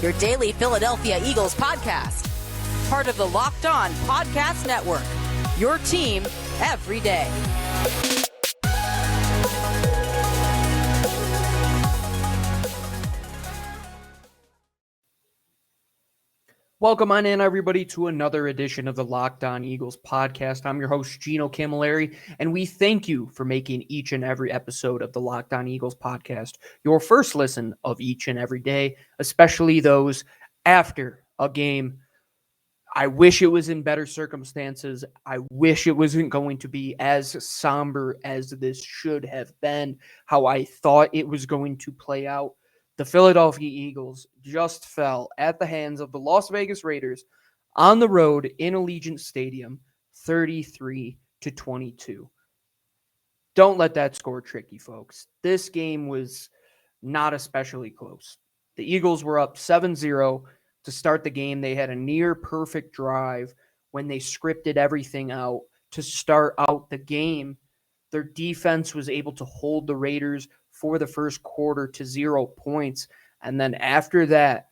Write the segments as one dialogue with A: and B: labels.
A: your daily Philadelphia Eagles podcast. Part of the Locked On Podcast Network, your team every day.
B: Welcome on in, everybody, to another edition of the Locked On Eagles podcast. I'm your host, Gino Camilleri, and we thank you for making each and every episode of the Locked On Eagles podcast your first listen of each and every day, especially those after a game. I wish it was in better circumstances. I wish it wasn't going to be as somber as this should have been, how I thought it was going to play out. The Philadelphia Eagles just fell at the hands of the Las Vegas Raiders on the road in Allegiant Stadium, 33-22. Don't let that score trick you, folks. This game was not especially close. The Eagles were up 7-0 to start the game. They had a near perfect drive when they scripted everything out to start out the game. Their defense was able to hold the Raiders for the first quarter to 0 points. And then after that,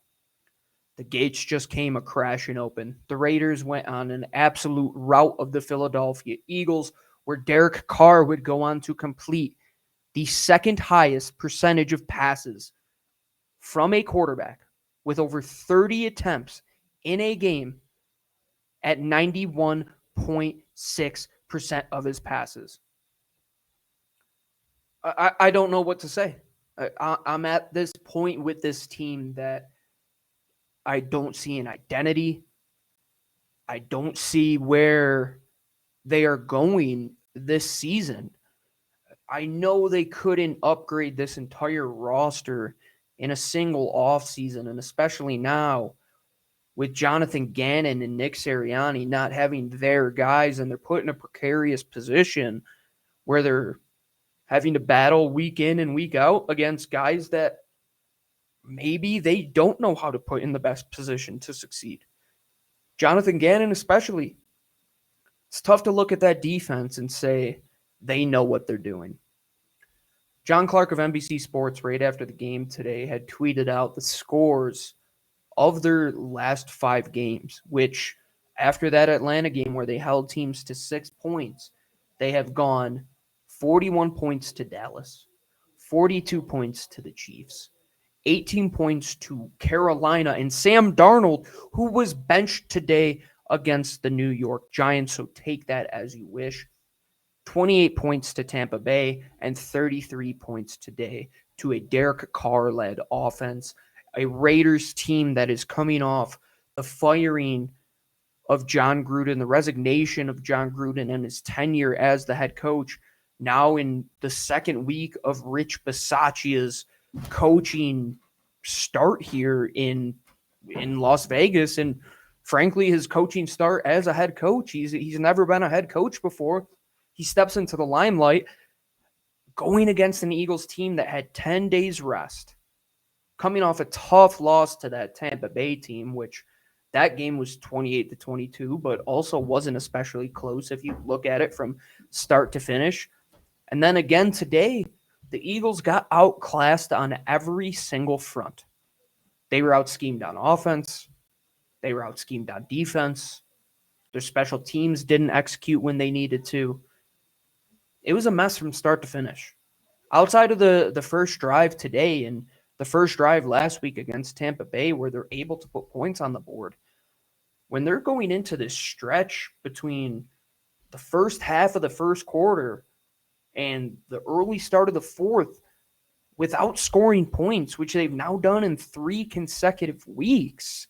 B: the gates just came crashing open. The Raiders went on an absolute rout of the Philadelphia Eagles, where Derek Carr would go on to complete the second highest percentage of passes from a quarterback with over 30 attempts in a game at 91.6% of his passes. I don't know what to say. I'm at this point with this team that I don't see an identity. I don't see where they are going this season. I know they couldn't upgrade this entire roster in a single offseason, and especially now with Jonathan Gannon and Nick Sirianni not having their guys, and they're put in a precarious position where they're having to battle week in and week out against guys that maybe they don't know how to put in the best position to succeed. Jonathan Gannon especially. It's tough to look at that defense and say they know what they're doing. John Clark of NBC Sports, right after the game today, had tweeted out the scores of their last 5 games, which after that Atlanta game where they held teams to 6 points, they have gone 41 points to Dallas, 42 points to the Chiefs, 18 points to Carolina, and Sam Darnold, who was benched today against the New York Giants, so take that as you wish. 28 points to Tampa Bay, and 33 points today to a Derek Carr-led offense, a Raiders team that is coming off the firing of John Gruden, the resignation of John Gruden and his tenure as the head coach, now in the second week of Rich Bisaccia's coaching start here in Las Vegas, and frankly, his coaching start as a head coach. He's never been a head coach before. He steps into the limelight going against an Eagles team that had 10 days rest, coming off a tough loss to that Tampa Bay team, which that game was 28-22, but also wasn't especially close if you look at it from start to finish. And then again today, the Eagles got outclassed on every single front. They were out-schemed on offense. They were out-schemed on defense. Their special teams didn't execute when they needed to. It was a mess from start to finish. Outside of the first drive today and the first drive last week against Tampa Bay, where they're able to put points on the board, when they're going into this stretch between the first half of the first quarter and the early start of the fourth without scoring points, which they've now done in 3 consecutive weeks,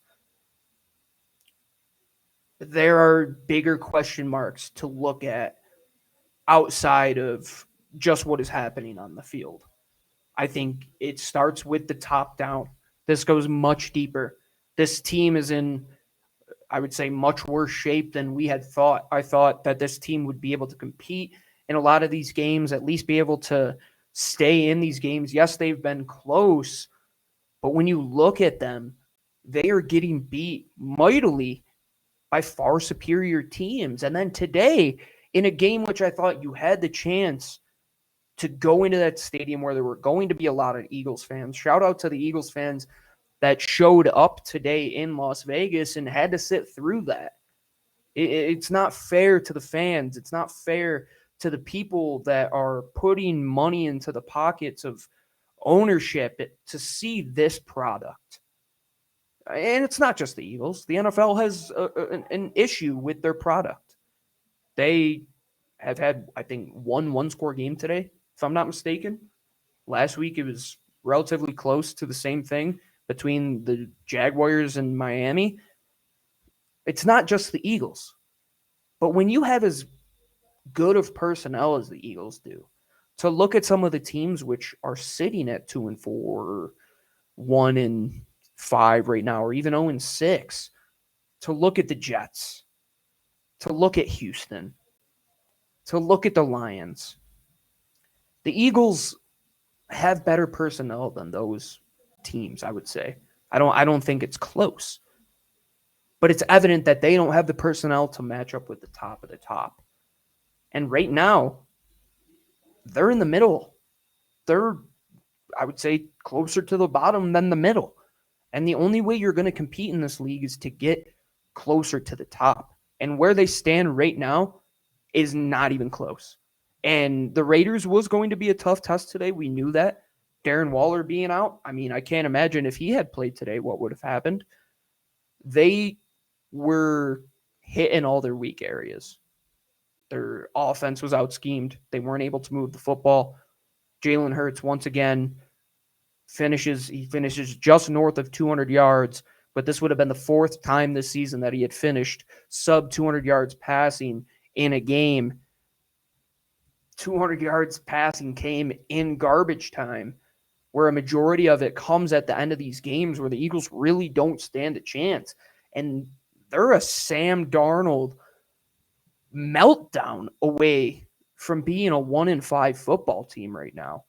B: there are bigger question marks to look at outside of just what is happening on the field. I think it starts with the top down. This goes much deeper. This team is in, I would say, much worse shape than we had thought. I thought that this team would be able to compete in a lot of these games, at least be able to stay in these games. Yes, they've been close, but when you look at them, they are getting beat mightily by far superior teams. And then today, in a game which I thought you had the chance to go into that stadium where there were going to be a lot of Eagles fans, shout out to the Eagles fans that showed up today in Las Vegas and had to sit through that. It's not fair to the fans. It's not fair to the people that are putting money into the pockets of ownership to see this product. And it's not just the Eagles. The NFL has an issue with their product. They have had, I think, one-score game today, if I'm not mistaken. Last week it was relatively close to the same thing between the Jaguars and Miami. It's not just the Eagles. But when you have as good of personnel as the Eagles do, to look at some of the teams which are sitting at 2-4, or 1-5 right now, or even 0-6, to look at the Jets, to look at Houston, to look at the Lions, the Eagles have better personnel than those teams, I would say. I don't think it's close. But it's evident that they don't have the personnel to match up with the top of the top. And right now, they're in the middle. They're, I would say, closer to the bottom than the middle. And the only way you're going to compete in this league is to get closer to the top. And where they stand right now is not even close. And the Raiders was going to be a tough test today. We knew that. Darren Waller being out, I mean, I can't imagine if he had played today what would have happened. They were hitting all their weak areas. Their offense was out-schemed. They weren't able to move the football. Jalen Hurts, once again, finishes just north of 200 yards, but this would have been the fourth time this season that he had finished sub 200 yards passing in a game. 200 yards passing came in garbage time, where a majority of it comes at the end of these games where the Eagles really don't stand a chance. And they're a Sam Darnold meltdown away from being a 1-5 football team right now.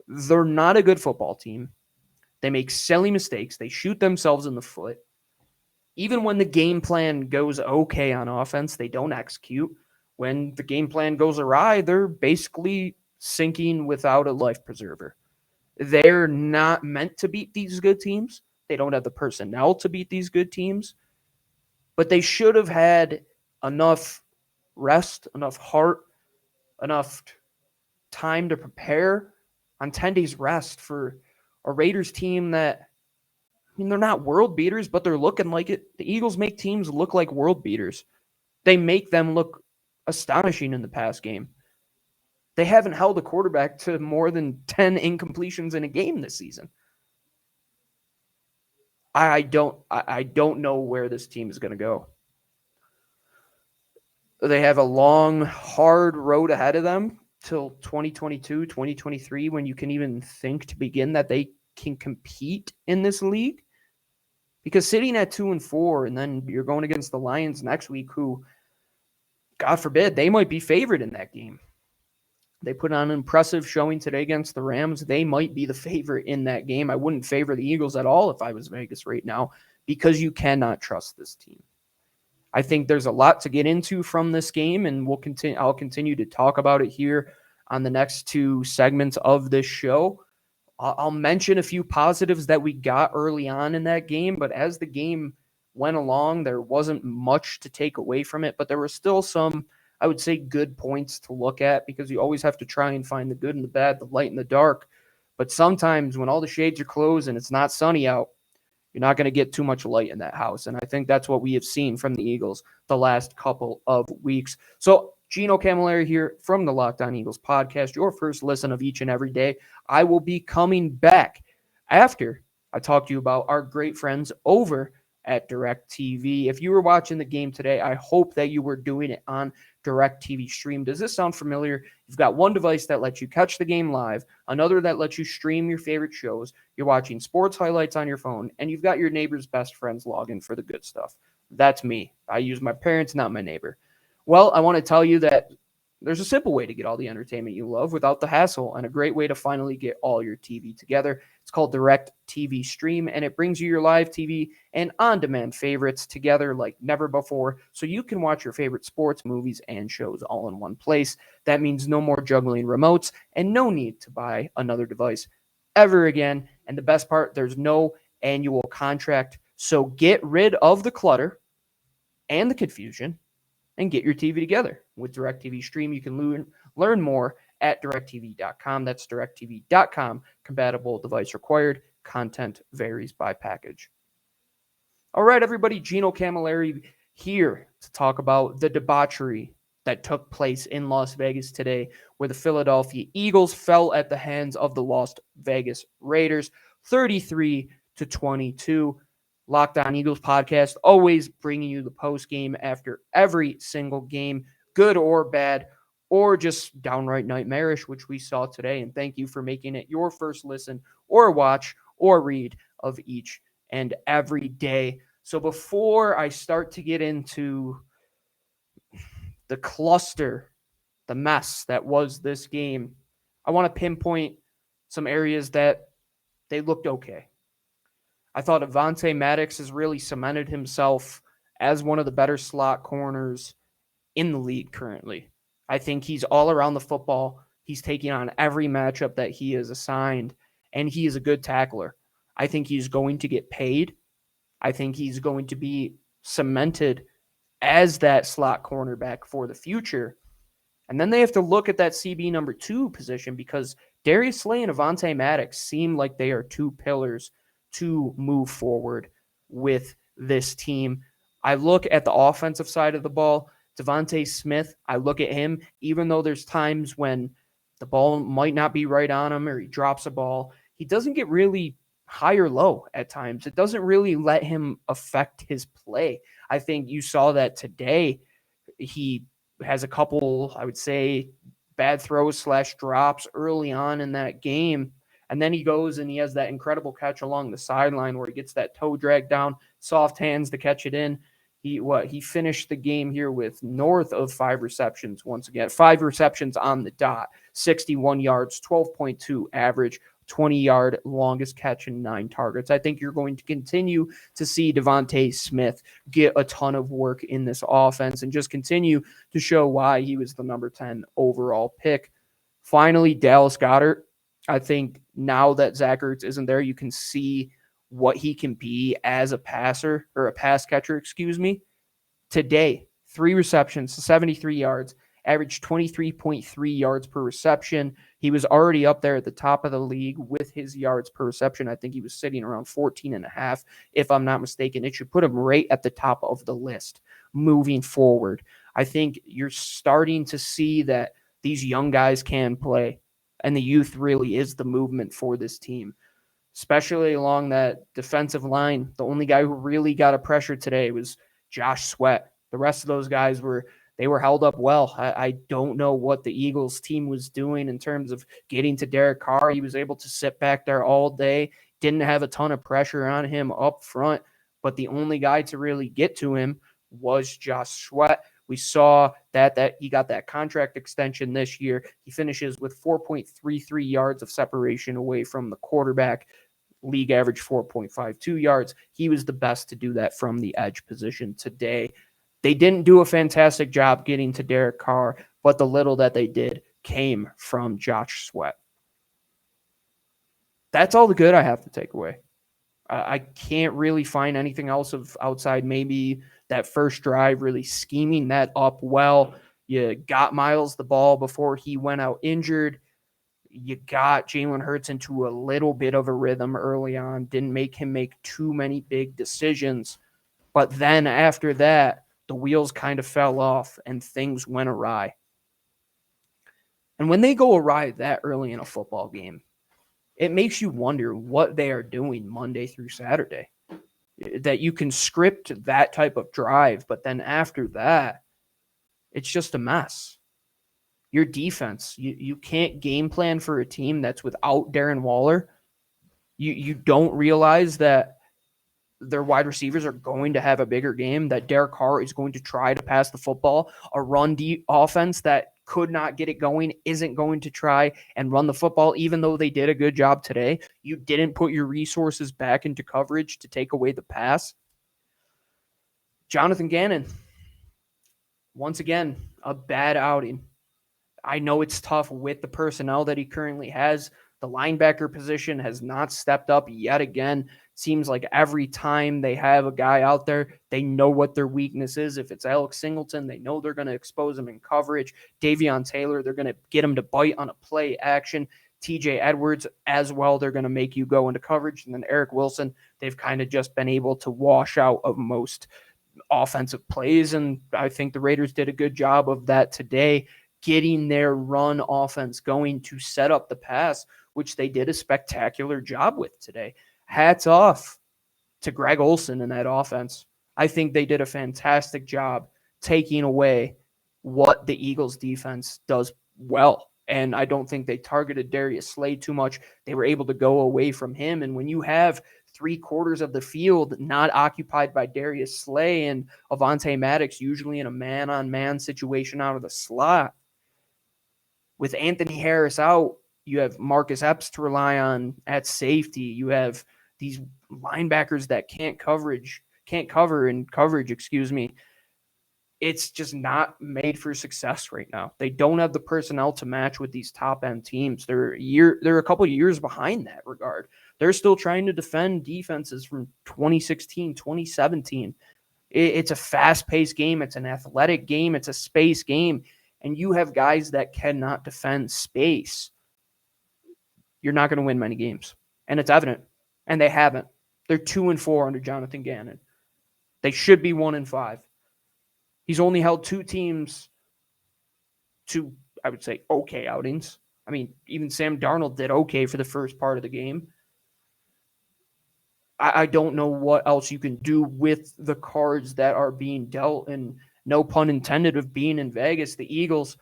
B: They're not a good football team. They make silly mistakes. They shoot themselves in the foot. Even when the game plan goes okay on offense, they don't execute. When the game plan goes awry, they're basically sinking without a life preserver. They're not meant to beat these good teams. They don't have the personnel to beat these good teams. But they should have had enough rest, enough heart, enough time to prepare on 10 days rest for a Raiders team that, I mean, they're not world beaters, but they're looking like it. The Eagles make teams look like world beaters. They make them look astonishing in the past game. They haven't held a quarterback to more than 10 incompletions in a game this season. I don't know where this team is going to go. They have a long, hard road ahead of them till 2022, 2023, when you can even think to begin that they can compete in this league. Because sitting at 2-4, and then you're going against the Lions next week, who, God forbid, they might be favored in that game. They put on an impressive showing today against the Rams. They might be the favorite in that game. I wouldn't favor the Eagles at all if I was Vegas right now, because you cannot trust this team. I think there's a lot to get into from this game, and I'll continue to talk about it here on the next two segments of this show. I'll mention a few positives that we got early on in that game, but as the game went along, there wasn't much to take away from it, but there were still some, I would say, good points to look at, because you always have to try and find the good and the bad, the light and the dark. But sometimes when all the shades are closed and it's not sunny out, you're not going to get too much light in that house. And I think that's what we have seen from the Eagles the last couple of weeks. So Gino Camilleri here from the Locked On Eagles podcast, your first listen of each and every day. I will be coming back after I talk to you about our great friends over at DirecTV. If you were watching the game today, I hope that you were doing it on DirecTV Stream. Does this sound familiar? You've got one device that lets you catch the game live, another that lets you stream your favorite shows. You're watching sports highlights on your phone, and you've got your neighbor's best friends log in for the good stuff. That's me. I use my parents, not my neighbor. Well, I want to tell you that there's a simple way to get all the entertainment you love without the hassle, and a great way to finally get all your TV together. It's called DirecTV Stream, and it brings you your live TV and on-demand favorites together like never before, so you can watch your favorite sports, movies, and shows all in one place. That means no more juggling remotes and no need to buy another device ever again. And the best part, there's no annual contract. So get rid of the clutter and the confusion and get your TV together. With DirecTV Stream, you can learn more at directtv.com. That's directtv.com. Compatible device required. Content varies by package. All right, everybody, Gino Camilleri here to talk about the debauchery that took place in Las Vegas today, where the Philadelphia Eagles fell at the hands of the Las Vegas Raiders, 33-22. Locked On Eagles podcast, always bringing you the post game after every single game, good or bad, or just downright nightmarish, which we saw today. And thank you for making it your first listen or watch or read of each and every day. So before I start to get into the cluster, the mess that was this game, I want to pinpoint some areas that they looked okay. I thought Avonte Maddox has really cemented himself as one of the better slot corners in the league currently. I think he's all around the football. He's taking on every matchup that he is assigned, and he is a good tackler. I think he's going to get paid. I think he's going to be cemented as that slot cornerback for the future. And then they have to look at that CB number 2 position, because Darius Slay and Avonte Maddox seem like they are two pillars to move forward with this team. I look at the offensive side of the ball. Devontae Smith, I look at him, even though there's times when the ball might not be right on him or he drops a ball, he doesn't get really high or low at times. It doesn't really let him affect his play. I think you saw that today. He has a couple, I would say, bad throws / drops early on in that game. And then he goes and he has that incredible catch along the sideline where he gets that toe drag down, soft hands to catch it in. He finished the game here with north of 5 receptions once again. 5 receptions on the dot, 61 yards, 12.2 average, 20-yard longest catch and 9 targets. I think you're going to continue to see Devontae Smith get a ton of work in this offense and just continue to show why he was the number 10 overall pick. Finally, Dallas Goedert. I think now that Zach Ertz isn't there, you can see what he can be as a passer or a pass catcher, Today, 3 receptions, 73 yards, averaged 23.3 yards per reception. He was already up there at the top of the league with his yards per reception. I think he was sitting around 14.5, if I'm not mistaken. It should put him right at the top of the list moving forward. I think you're starting to see that these young guys can play, and the youth really is the movement for this team, especially along that defensive line. The only guy who really got a pressure today was Josh Sweat. The rest of those guys were held up well. I don't know what the Eagles team was doing in terms of getting to Derek Carr. He was able to sit back there all day, didn't have a ton of pressure on him up front, but the only guy to really get to him was Josh Sweat. We saw that he got that contract extension this year. He finishes with 4.33 yards of separation away from the quarterback. League average 4.52 yards. He was the best to do that from the edge position today. They didn't do a fantastic job getting to Derek Carr, but the little that they did came from Josh Sweat. That's all the good I have to take away. I can't really find anything else outside maybe that first drive, really scheming that up well. You got Miles the ball before he went out injured. You got Jalen Hurts into a little bit of a rhythm early on, didn't make him make too many big decisions. But then after that, the wheels kind of fell off and things went awry. And when they go awry that early in a football game, it makes you wonder what they are doing Monday through Saturday. That you can script that type of drive, but then after that, it's just a mess. Your defense, you can't game plan for a team that's without Darren Waller. You don't realize that their wide receivers are going to have a bigger game, that Derek Carr is going to try to pass the football. A run offense that could not get it going isn't going to try and run the football, even though they did a good job today. You didn't put your resources back into coverage to take away the pass. Jonathan Gannon, once again, a bad outing. I know it's tough with the personnel that he currently has, The linebacker position has not stepped up yet again. Seems like every time they have a guy out there, they know what their weakness is. If it's Alex Singleton, they know they're going to expose him in coverage. Davion Taylor, they're going to get him to bite on a play action. TJ Edwards as well, they're going to make you go into coverage. And then Eric Wilson, they've kind of just been able to wash out of most offensive plays. And I think the Raiders did a good job of that today, getting their run offense going to set up the pass, which they did a spectacular job with today. Hats off to Greg Olsen in that offense. I think they did a fantastic job taking away what the Eagles defense does well. And I don't think they targeted Darius Slay too much. They were able to go away from him. And when you have 3/4 of the field not occupied by Darius Slay and Avonte Maddox, usually in a man-on-man situation out of the slot, with Anthony Harris out, you have Marcus Epps to rely on at safety. You have these linebackers that can't cover in coverage, It's just not made for success right now. They don't have the personnel to match with these top end teams. They're a couple of years behind that regard. They're still trying to defend defenses from 2016, 2017. It's a fast-paced game. It's an athletic game. It's a space game. And you have guys that cannot defend space. You're not going to win many games. And it's evident. And they haven't. They're 2-4 under Jonathan Gannon. They should be 1-5. He's only held two teams to, I would say, okay outings. I mean, even Sam Darnold did okay for the first part of the game. I don't know what else you can do with the cards that are being dealt, and no pun intended of being in Vegas. The Eagles,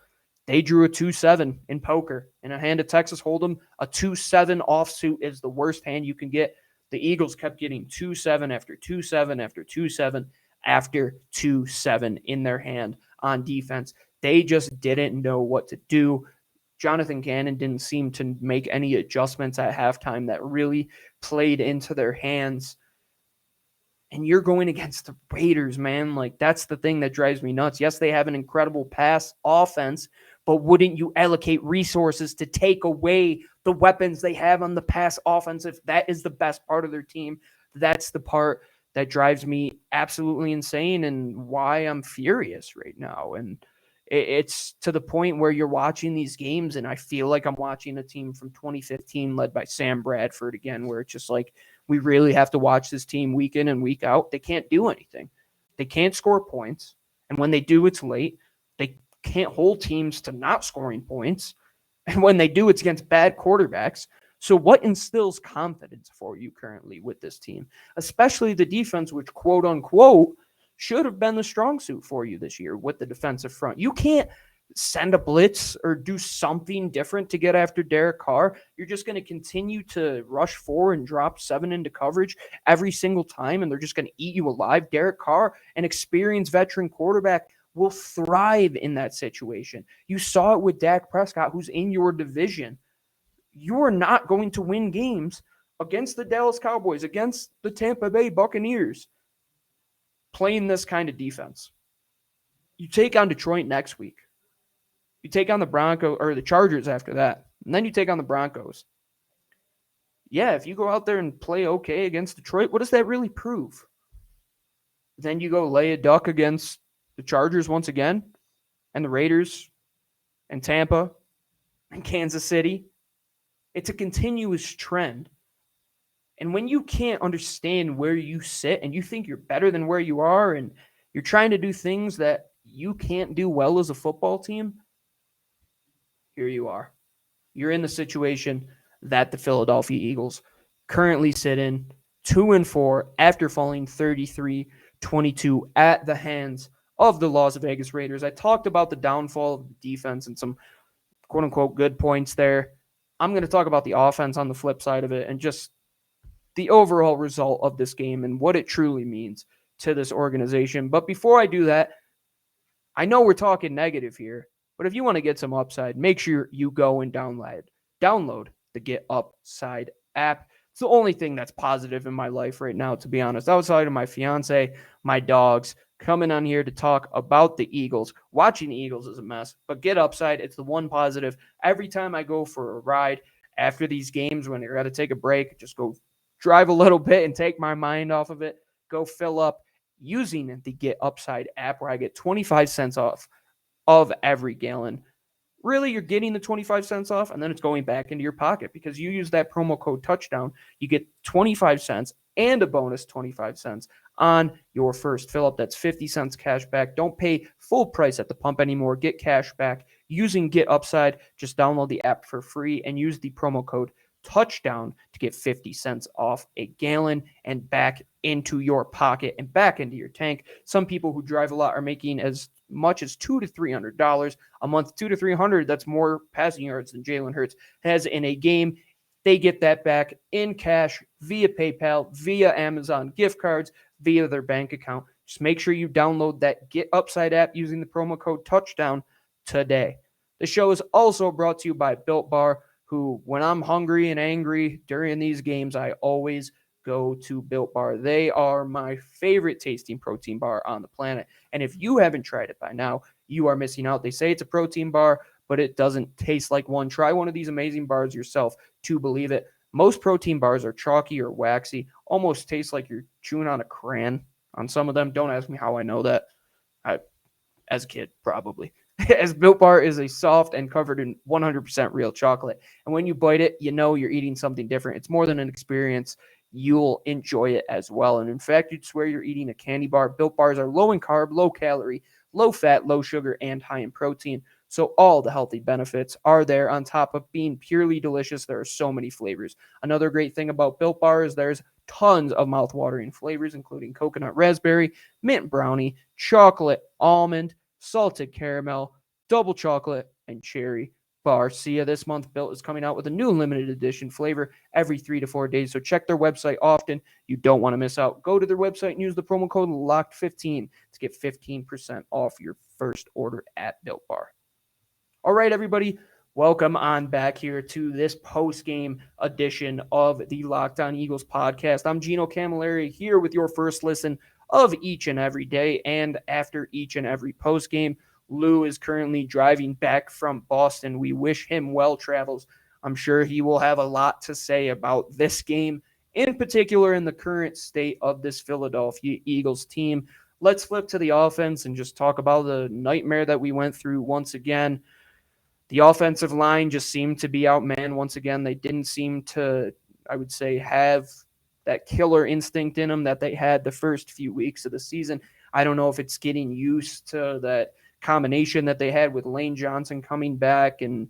B: they drew a 2-7 in poker. In a hand of Texas Hold'em, a 2-7 offsuit is the worst hand you can get. The Eagles kept getting 2-7 after 2-7 after 2-7 after 2-7 in their hand on defense. They just didn't know what to do. Jonathan Gannon didn't seem to make any adjustments at halftime that really played into their hands. And you're going against the Raiders, man. Like, that's the thing that drives me nuts. Yes, they have an incredible pass offense, but wouldn't you allocate resources to take away the weapons they have on the pass offense if that is the best part of their team? That's the part that drives me absolutely insane and why I'm furious right now. And it's to the point where you're watching these games and I feel like I'm watching a team from 2015 led by Sam Bradford again, where it's just like, we really have to watch this team week in and week out. They can't do anything. They can't score points. And when they do, it's late. They can't hold teams to not scoring points. And when they do, it's against bad quarterbacks. So what instills confidence for you currently with this team, especially the defense, which quote unquote should have been the strong suit for you this year with the defensive front? You can't send a blitz or do something different to get after Derek Carr. You're just going to continue to rush 4 and drop 7 into coverage every single time, and they're just going to eat you alive. Derek Carr, an experienced veteran quarterback, will thrive in that situation. You saw it with Dak Prescott, who's in your division. You are not going to win games against the Dallas Cowboys, against the Tampa Bay Buccaneers, playing this kind of defense. You take on Detroit next week. You take on the Broncos or the Chargers after that. And then you take on the Broncos. Yeah, if you go out there and play okay against Detroit, what does that really prove? Then you go lay a duck against the Chargers once again, and the Raiders, and Tampa, and Kansas City. It's a continuous trend. And when you can't understand where you sit and you think you're better than where you are and you're trying to do things that you can't do well as a football team, here you are. You're in the situation that the Philadelphia Eagles currently sit in, 2-4 after falling 33-22 at the hands of the Las Vegas Raiders. I talked about the downfall of the defense and some quote-unquote good points there. I'm going to talk about the offense on the flip side of it and just the overall result of this game and what it truly means to this organization. But before I do that, I know we're talking negative here, but if you want to get some upside, make sure you go and download the Get Upside app. It's the only thing that's positive in my life right now, to be honest. Outside of my fiance, my dogs, coming on here to talk about the Eagles. Watching the Eagles is a mess, but Get Upside, it's the one positive. Every time I go for a ride, after these games when you're got to take a break, just go drive a little bit and take my mind off of it. Go fill up using the Get Upside app where I get 25 cents off of every gallon. Really, you're getting the 25 cents off, and then it's going back into your pocket because you use that promo code touchdown. You get 25 cents and a bonus 25 cents on your first fill up. That's 50 cents cash back. Don't pay full price at the pump anymore. Get cash back using Get Upside. Just download the app for free and use the promo code touchdown to get 50 cents off a gallon and back into your pocket and back into your tank. Some people who drive a lot are making as much as $200 to $300 a month. $200 to $300, that's more passing yards than Jalen Hurts has in a game. They get that back in cash via PayPal, via Amazon gift cards, via their bank account. Just make sure you download that Get Upside app using the promo code touchdown today. The show is also brought to you by Built Bar, who, when I'm hungry and angry during these games, I always go to Built Bar. They are my favorite tasting protein bar on the planet. And if you haven't tried it by now, you are missing out. They say it's a protein bar, but it doesn't taste like one. Try one of these amazing bars yourself to believe it. Most protein bars are chalky or waxy, almost taste like you're chewing on a crayon on some of them. Don't ask me how I know that. As a kid, probably. As Built Bar is a soft and covered in 100% real chocolate. And when you bite it, you know you're eating something different. It's more than an experience. You'll enjoy it as well. And in fact, you'd swear you're eating a candy bar. Built Bars are low in carb, low calorie, low fat, low sugar, and high in protein. So all the healthy benefits are there on top of being purely delicious. There are so many flavors. Another great thing about Built Bar is there's tons of mouth-watering flavors, including coconut raspberry, mint brownie, chocolate, almond, salted caramel, double chocolate, and cherry bar. See, this month Built is coming out with a new limited edition flavor every 3 to 4 days. So check their website often. You don't want to miss out. Go to their website and use the promo code LOCKED15 to get 15% off your first order at Built Bar. All right, everybody, welcome on back here to this post-game edition of the Locked On Eagles podcast. I'm Gino Camilleri here with your first listen of each and every day and after each and every post-game. Lou is currently driving back from Boston. We wish him well travels. I'm sure he will have a lot to say about this game, in particular in the current state of this Philadelphia Eagles team. Let's flip to the offense and just talk about the nightmare that we went through once again. The offensive line just seemed to be outmanned once again. They didn't seem to, I would say, have that killer instinct in them that they had the first few weeks of the season. I don't know if it's getting used to that combination that they had with Lane Johnson coming back and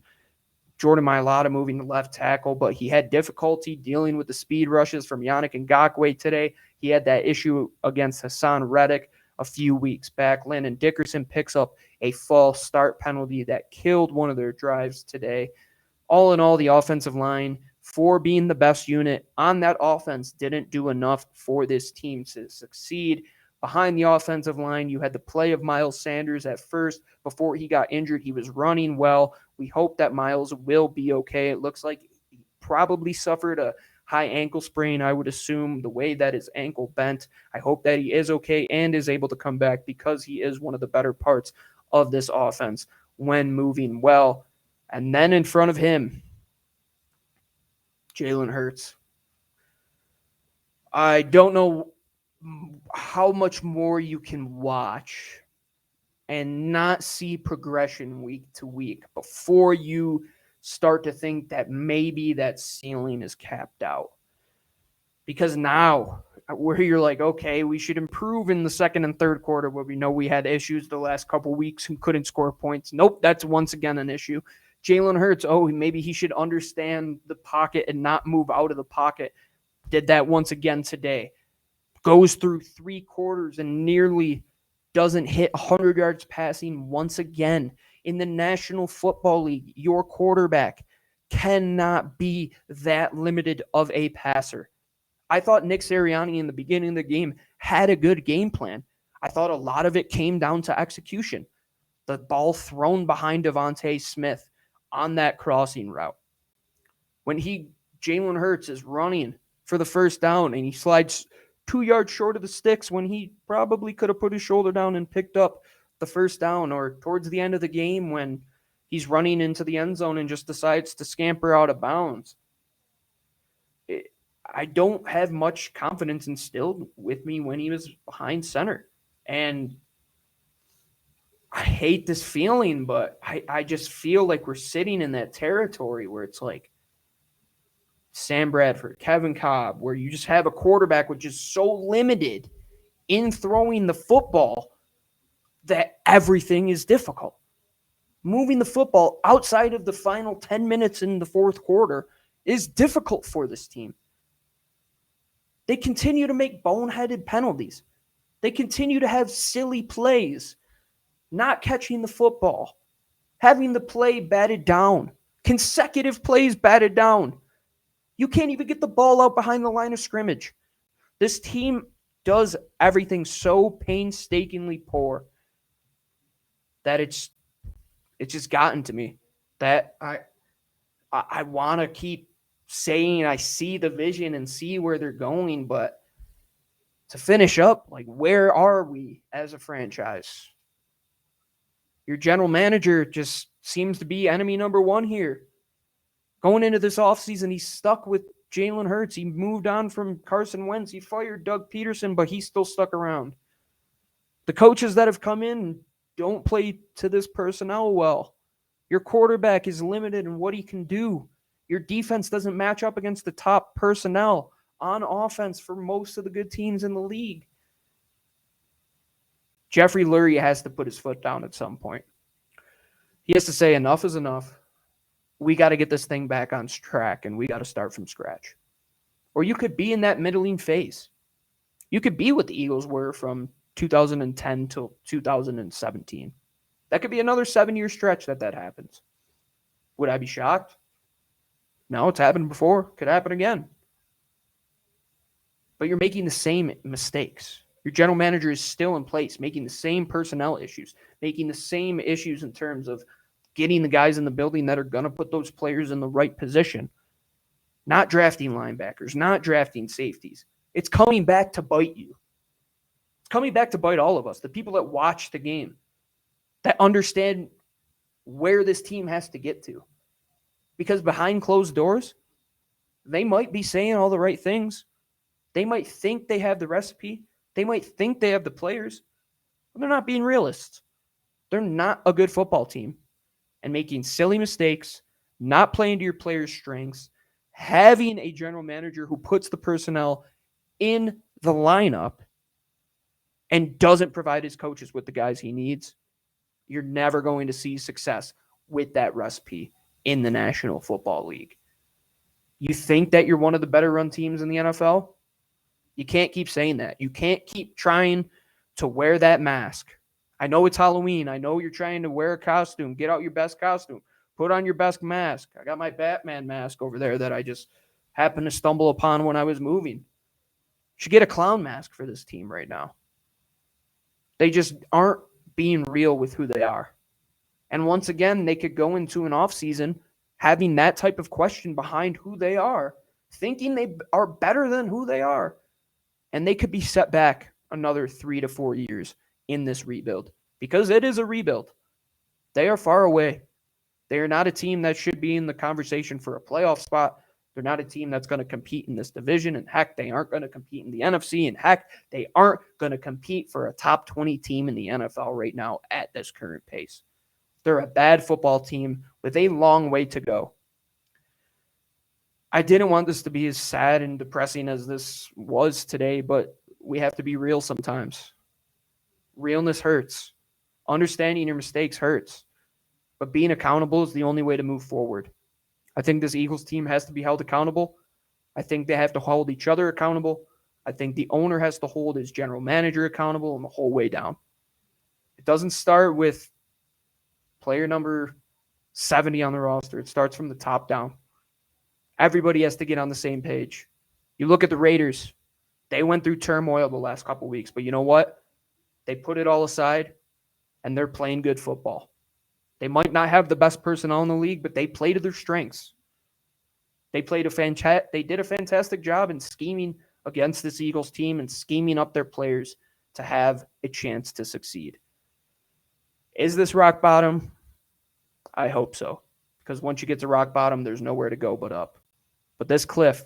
B: Jordan Mailata moving to left tackle, but he had difficulty dealing with the speed rushes from Yannick Ngakoue today. He had that issue against Hassan Reddick a few weeks back. Landon Dickerson picks up a false start penalty that killed one of their drives today. All in all, the offensive line, for being the best unit on that offense, didn't do enough for this team to succeed. Behind the offensive line, you had the play of Miles Sanders at first. Before he got injured, he was running well. We hope that Miles will be okay. It looks like he probably suffered a high ankle sprain, I would assume, the way that his ankle bent. I hope that he is okay and is able to come back because he is one of the better parts of this offense when moving well. And then in front of him, Jalen Hurts. I don't know how much more you can watch and not see progression week to week before you start to think that maybe that ceiling is capped out. Because now where you're like, okay, we should improve in the second and third quarter where we know we had issues the last couple weeks and couldn't score points. Nope, that's once again an issue. Jalen Hurts, maybe he should understand the pocket and not move out of the pocket. Did that once again today. Goes through 3 quarters and nearly doesn't hit 100 yards passing once again. In the National Football League, your quarterback cannot be that limited of a passer. I thought Nick Sirianni in the beginning of the game had a good game plan. I thought a lot of it came down to execution. The ball thrown behind Devontae Smith on that crossing route. When Jalen Hurts is running for the first down and he slides 2 yards short of the sticks when he probably could have put his shoulder down and picked up the first down, or towards the end of the game when He's running into the end zone and just decides to scamper out of bounds. I don't have much confidence instilled with me when he was behind center. And I hate this feeling, but I just feel like we're sitting in that territory where it's like Sam Bradford, Kevin Cobb, where you just have a quarterback which is so limited in throwing the football that everything is difficult. Moving the football outside of the final 10 minutes in the fourth quarter is difficult for this team. They continue to make boneheaded penalties. They continue to have silly plays, not catching the football, having the play batted down, consecutive plays batted down. You can't even get the ball out behind the line of scrimmage. This team does everything so painstakingly poor that it's just gotten to me that I want to keep saying I see the vision and see where they're going, but to finish up, like, where are we as a franchise? Your general manager just seems to be enemy number one here. Going into this offseason, he's stuck with Jalen Hurts. He moved on from Carson Wentz. He fired Doug Peterson, but he's still stuck around. The coaches that have come in don't play to this personnel well. Your quarterback is limited in what he can do. Your defense doesn't match up against the top personnel on offense for most of the good teams in the league. Jeffrey Lurie has to put his foot down at some point. He has to say enough is enough. We got to get this thing back on track, and we got to start from scratch. Or you could be in that middling phase. You could be what the Eagles were from 2010 till 2017. That could be another 7-year stretch that happens. Would I be shocked? No, it's happened before. Could happen again. But you're making the same mistakes. Your general manager is still in place, making the same personnel issues, making the same issues in terms of getting the guys in the building that are going to put those players in the right position. Not drafting linebackers, not drafting safeties. It's coming back to bite you. It's coming back to bite all of us, the people that watch the game, that understand where this team has to get to. Because behind closed doors, they might be saying all the right things. They might think they have the recipe. They might think they have the players, but they're not being realists. They're not a good football team. And making silly mistakes, not playing to your players' strengths, having a general manager who puts the personnel in the lineup and doesn't provide his coaches with the guys he needs, you're never going to see success with that recipe in the National Football League. You think that you're one of the better run teams in the NFL? You can't keep saying that. You can't keep trying to wear that mask. I know it's Halloween. I know you're trying to wear a costume. Get out your best costume. Put on your best mask. I got my Batman mask over there that I just happened to stumble upon when I was moving. You should get a clown mask for this team right now. They just aren't being real with who they are. And once again, they could go into an offseason having that type of question behind who they are, thinking they are better than who they are. And they could be set back another 3 to 4 years in this rebuild, because it is a rebuild. They are far away. They are not a team that should be in the conversation for a playoff spot. They're not a team that's going to compete in this division. And heck, they aren't going to compete in the NFC. And heck, they aren't going to compete for a top 20 team in the NFL right now at this current pace. They're a bad football team with a long way to go. I didn't want this to be as sad and depressing as this was today, but we have to be real sometimes. Realness hurts. Understanding your mistakes hurts. But being accountable is the only way to move forward. I think this Eagles team has to be held accountable. I think they have to hold each other accountable. I think the owner has to hold his general manager accountable and the whole way down. It doesn't start with player number 70 on the roster. It starts from the top down. Everybody has to get on the same page. You look at the Raiders. They went through turmoil the last couple of weeks, but you know what? They put it all aside, and they're playing good football. They might not have the best personnel in the league, but they play to their strengths. They did a fantastic job in scheming against this Eagles team and scheming up their players to have a chance to succeed. Is this rock bottom? I hope so. Because once you get to rock bottom, there's nowhere to go but up. But this cliff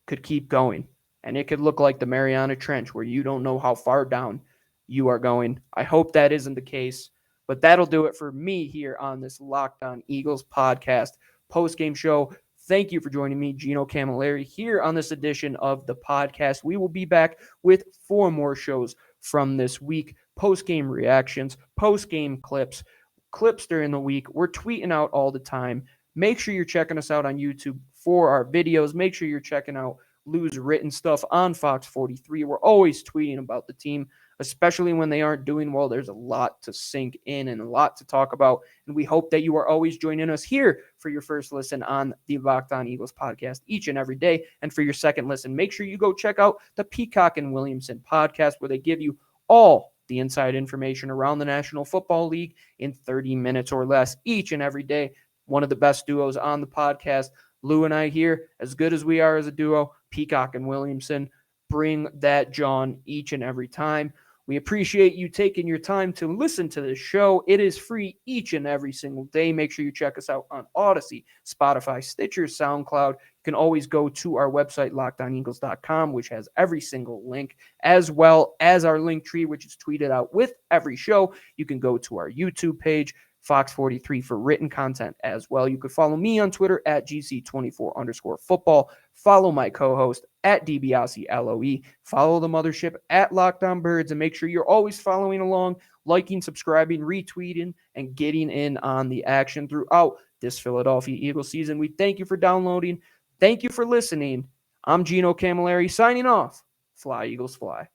B: could keep going. And it could look like the Mariana Trench where you don't know how far down you are going. I hope that isn't the case. But that'll do it for me here on this Locked On Eagles podcast post-game show. Thank you for joining me, Gino Camilleri, here on this edition of the podcast. We will be back with 4 more shows from this week. Post-game reactions, post-game clips during the week. We're tweeting out all the time. Make sure you're checking us out on YouTube for our videos. Make sure you're checking out Lou's written stuff on Fox 43. We're always tweeting about the team, especially when they aren't doing well. There's a lot to sink in and a lot to talk about. And we hope that you are always joining us here for your first listen on the Locked On Eagles podcast each and every day. And for your second listen, make sure you go check out the Peacock and Williamson podcast, where they give you all the inside information around the National Football League in 30 minutes or less each and every day. One of the best duos on the podcast. Lou and I here, as good as we are as a duo, Peacock and Williamson, bring that John each and every time. We appreciate you taking your time to listen to this show. It is free each and every single day. Make sure you check us out on Odyssey, Spotify, Stitcher, SoundCloud. You can always go to our website, lockedoneagles.com, which has every single link, as well as our link tree, which is tweeted out with every show. You can go to our YouTube page, Fox 43, for written content as well. You could follow me on Twitter at GC24_football. Follow my co-host at DiBiase-LOE. Follow the mothership at Locked On Birds, and make sure you're always following along, liking, subscribing, retweeting, and getting in on the action throughout this Philadelphia Eagles season. We thank you for downloading. Thank you for listening. I'm Gino Camilleri signing off. Fly, Eagles, fly.